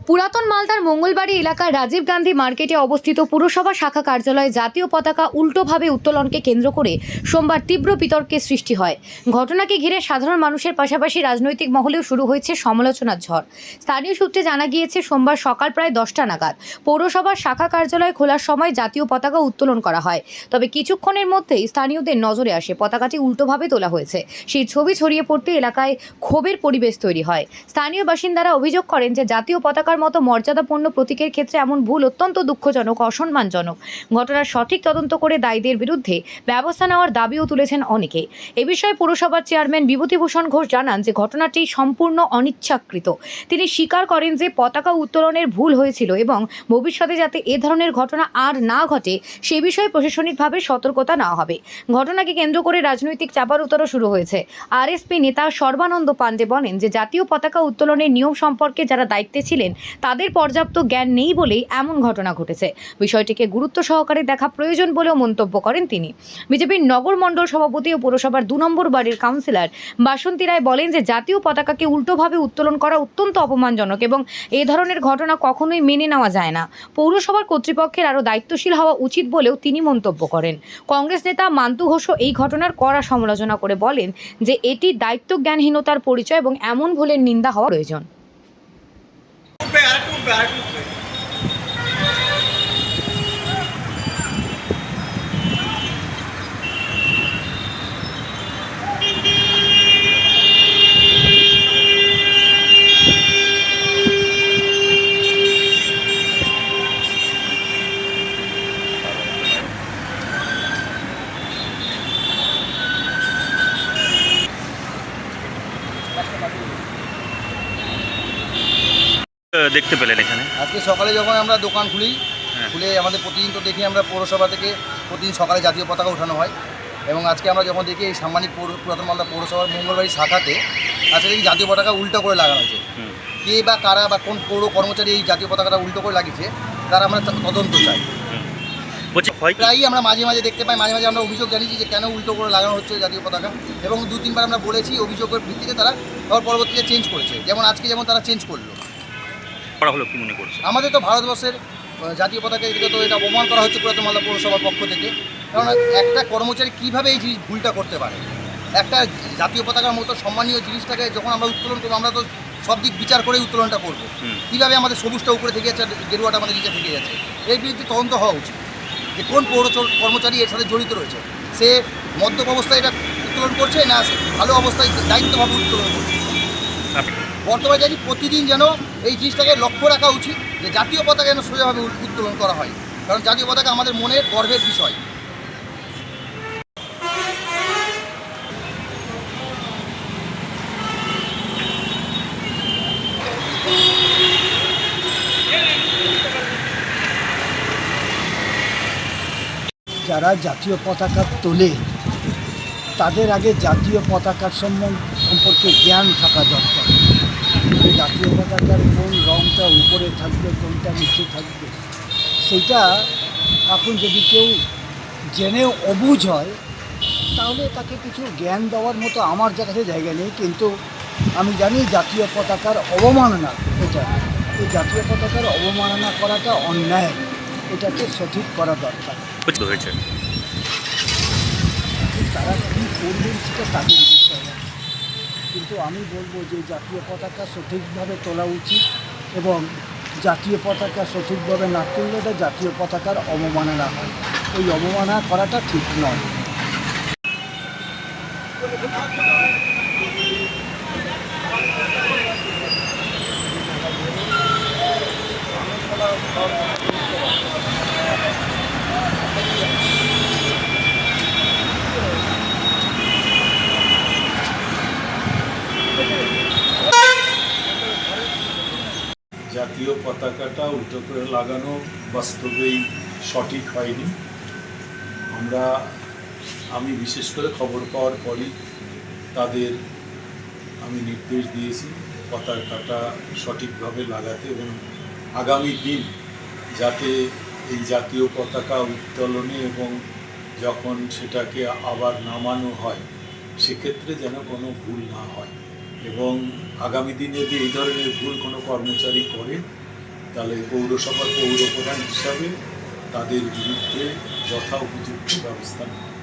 পুরাতন মালদার মঙ্গলবাড়ি এলাকার রাজীব গান্ধী মার্কেটে অবস্থিত পুরসভা শাখা কার্যালয়ে জাতীয় পতাকা উল্টোভাবে উত্তোলনকে কেন্দ্র করে সোমবার তীব্র বিতর্কের সৃষ্টি হয়। ঘটনাকে ঘিরে সাধারণ মানুষের পাশাপাশি রাজনৈতিক মহলেও শুরু হয়েছে সমালোচনার ঝড়। স্থানীয় সূত্রে জানা গিয়েছে, সোমবার সকাল প্রায় 10টা নাগাদ পৌরসভার শাখা কার্যালয় খোলার সময় জাতীয় পতাকা উত্তোলন করা হয়। তবে কিছুক্ষণের মধ্যেই স্থানীয়দের নজরে আসে পতাকাটি উল্টোভাবে তোলা হয়েছে। সেই ছবি ছড়িয়ে পড়তে এলাকায় ক্ষোভের পরিবেশ তৈরি হয়। স্থানীয় বাসিন্দারা অভিযোগ করেন যে জাতীয় পতাকার মতো মর্যাদাপূর্ণ প্রতীকের ক্ষেত্রে এমন ভুল অত্যন্ত দুঃখজনক, অসম্মানজনক। ঘটনার সঠিক তদন্ত করে দায়ীদের বিরুদ্ধে ব্যবস্থা নেওয়ার দাবিও তুলেছেন অনেকে। এ বিষয়ে পুরসভার চেয়ারম্যান বিভূতিভূষণ ঘোষ জানান যে ঘটনাটি সম্পূর্ণ অনিচ্ছাকৃত। তিনি স্বীকার করেন যে পতাকা উত্তোলনের ভুল হয়েছিল এবং ভবিষ্যতে যাতে এ ধরনের ঘটনা আর না ঘটে সে বিষয়ে প্রশাসনিকভাবে সতর্কতা নেওয়া হবে। ঘটনাকে কেন্দ্র করে রাজনৈতিক চাপার-উতরও শুরু হয়েছে। আরএসপি নেতা সর্বানন্দ পাণ্ডে বলেন যে জাতীয় পতাকা উত্তোলনের নিয়ম সম্পর্কে যারা দায়িত্বে ছিলেন তাদের পর্যাপ্ত জ্ঞান নেই বলেই এমন ঘটনা ঘটেছে। বিষয়টিকে গুরুত্ব সহকারে দেখা প্রয়োজন বলেও মন্তব্য করেন তিনি। বিজেপির নগর মণ্ডল সভাপতি ও পুরসভার 2 নম্বর বাড়ির কাউন্সিলর বাসন্তী রায় বলেন যে জাতীয় পতাকাকে উল্টোভাবে উত্তোলন করা অত্যন্ত অপমানজনক এবং এ ধরনের ঘটনা কখনোই মেনে নেওয়া যায় না। পৌরসভার কর্তৃপক্ষের আরও দায়িত্বশীল হওয়া উচিত বলেও তিনি মন্তব্য করেন। কংগ্রেস নেতা মান্তু ঘোষও এই ঘটনার কড়া সমালোচনা করে বলেন যে এটি দায়িত্বজ্ঞানহীনতার পরিচয় এবং এমন ভুলের নিন্দা হওয়া প্রয়োজন। দেখতে পেলেন এখানে? আজকে সকালে যখন আমরা দোকান খুলে আমাদের প্রতিদিন তো দেখি আমরা পৌরসভা থেকে প্রতিদিন সকালে জাতীয় পতাকা ওঠানো হয় এবং আজকে আমরা যখন দেখি এই সাম্মানিক পুরাতন মালদা পৌরসভার মঙ্গলবাড়ি শাখাতে আজকে দেখি জাতীয় পতাকা উল্টো করে লাগানো হয়েছে। কে বা কারা বা কোন পৌর কর্মচারী এই জাতীয় পতাকাটা উল্টো করে লাগিয়েছে তারা আমরা তদন্ত চাই। প্রায়ই আমরা মাঝে মাঝে দেখতে পাই, মাঝে মাঝে আমরা অভিযোগ জানিয়েছি যে কেন উল্টো করে লাগানো হচ্ছে জাতীয় পতাকা এবং 2-3 বার আমরা বলেছি, অভিযোগের ভিত্তিতে তারা আবার পরবর্তীতে চেঞ্জ করেছে। যেমন আজকে যেমন তারা চেঞ্জ করলো। কি মনে করছে? আমাদের তো ভারতবর্ষের জাতীয় পতাকা দিকে তো এটা অপমান করা হচ্ছে পুরাতন মালদা পৌরসভার পক্ষ থেকে। কারণ একটা কর্মচারী কীভাবে এই জিনিস ভুলটা করতে পারে? একটা জাতীয় পতাকার মতো সম্মানীয় জিনিসটাকে যখন আমরা উত্তোলন করবো আমরা তো সব দিক বিচার করেই উত্তোলনটা করবো। কীভাবে আমাদের সবুজটা উপরে থেকে যাচ্ছে, গেরুয়াটা আমাদের নিচে থেকে যাচ্ছে, এর বিরুদ্ধে তদন্ত হওয়া উচিত যে কোন পৌর কর্মচারী এর সাথে জড়িত রয়েছে। সে মদ্যপ অবস্থায় এটা উত্তোলন করছে না ভালো অবস্থায় দায়িত্বভাবে উত্তোলন করছে। বর্তমানে জানি প্রতিদিন যেন এই জিনিসটাকে লক্ষ্য রাখা উচিত যে জাতীয় পতাকা যেন সোজাভাবে উত্তোলন করা হয়, কারণ জাতীয় পতাকা আমাদের মনের গর্বের বিষয়। যারা জাতীয় পতাকা তোলে তাদের আগে জাতীয় পতাকার সম্পর্কে জ্ঞান থাকা দরকার। জাতীয় পতাকার কোন রঙটা উপরে থাকবে, কোনটা নিচে থাকবে, সেটা এখন যদি কেউ জেনেও অবুঝ হয় তাহলে তাকে কিছু জ্ঞান দেওয়ার মতো আমার কাছে জায়গা নেই। কিন্তু আমি জানি জাতীয় পতাকার অবমাননা, এই জাতীয় পতাকার অবমাননা করাটা অন্যায়, এটাকে সঠিক করা দরকার। তারা কী করবেন সেটা তাদের বিষয়, কিন্তু আমি বলবো যে জাতীয় পতাকা সঠিকভাবে তোলা উচিত এবং জাতীয় পতাকা সঠিকভাবে না তুললে এটা জাতীয় পতাকার অবমাননা হয়। এই অবমাননা করাটা ঠিক নয়। জাতীয় পতাকাটা উল্টো করে লাগানো বাস্তবেই সঠিক হয়নি। আমি বিশেষ করে খবর পাওয়ার পরই তাদের আমি নির্দেশ দিয়েছি পতাকাটা সঠিকভাবে লাগাতে এবং আগামী দিন যাতে এই জাতীয় পতাকা উত্তোলনে এবং যখন সেটাকে আবার নামানো হয় সেক্ষেত্রে যেন কোনো ভুল না হয় এবং আগামী দিনে যদি এই ধরনের ভুল কোনো কর্মচারী করে তাহলে পৌরসভার পৌরপ্রধান হিসাবে তাদের বিরুদ্ধে যথা উপযুক্ত ব্যবস্থা নেওয়া হবে।